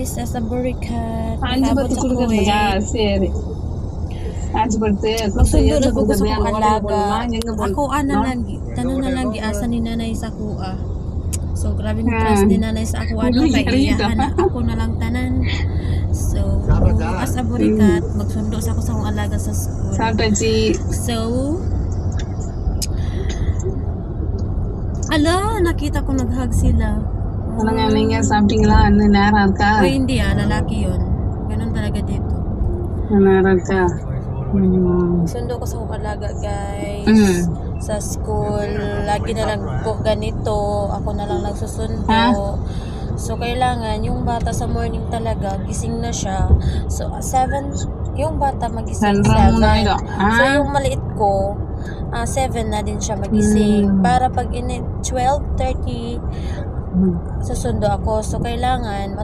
guys, nasa Burikat. Anji Nakabot bati sa kuligan Kuwait. maga sere. Anji bati Magsundo na ko sa yang kong wala alaga. bolma Ako ana lang, tanan na lang giasa ni nanay sa kuha. So grabe mo trust ni nanay sa ako ano kay iyahan na ako na lang tanan. So as a Burikat, magsundo sa ako sa kong alaga sa school. Sabi So ala, nakita ko nag-hug sila. ano nga nga something lang narar ka. O hindi lalaki yun. Ganun talaga dito. Narar ka. Sundo ko sa kong alaga guys. Sa school, lagi na lang po ganito. Ako na lang nagsusundo. So kailangan yung bata sa morning talaga gising na siya. So 7 yung bata magising 7. So yung maliit ko 7 na din siya magising para pag 12:30 susundo ako. So kailangan